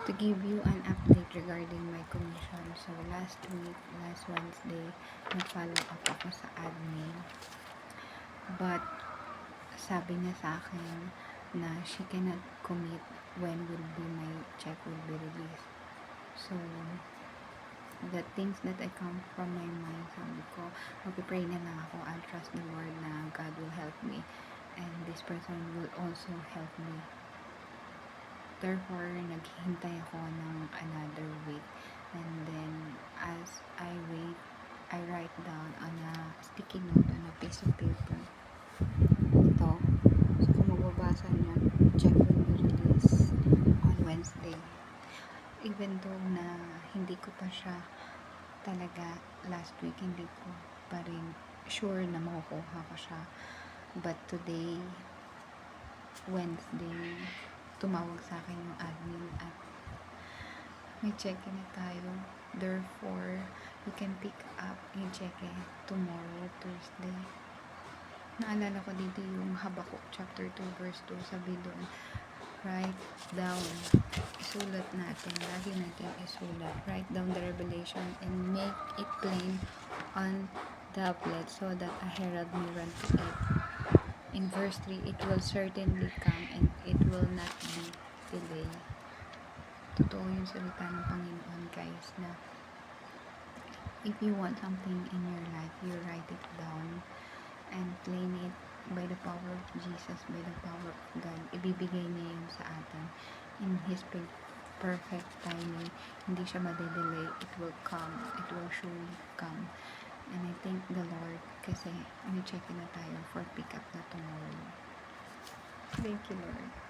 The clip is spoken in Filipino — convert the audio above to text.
to give you an update regarding my commission. So, last week, last Wednesday, nag-follow up ako sa admin. But, sabi niya sa akin na she cannot commit when will be my check will be released. So, the things that I come from my mind, sabi ko, mag-pray na lang ako. I'll trust the Lord na God will help me. And this person will also help me. Therefore, naghihintay ako ng another week. And then, as I wait, I write down on a sticky note on a piece of paper. Ito. So, kung mababasa niyo, check will be released on Wednesday. Even though na hindi ko pa siya talaga last week, hindi ko pa rin sure na makukuha ko siya. But today, Wednesday, tumawag sa akin yung admin at may check-in na tayo. Therefore, you can pick up yung check-in tomorrow, Thursday. Naalala ko dito yung Habakuk chapter 2 verse 2, sabi doon, write down, isulat natin, lagi natin isulat, write down the revelation and make it plain on tablet so that a herald may run to it. In verse 3, it will certainly come and it will not be delayed. Totoo yung salita ng Panginoon, guys, na if you want something in your life, you write it down and claim it by the power of Jesus, by the power of God. Ibibigay niya yun sa atin in His perfect timing. Hindi siya madedelay. It will come. It will surely come. And I thank the Lord kasi may check-in na tayo for pick up na tomorrow. Thank you, Lord.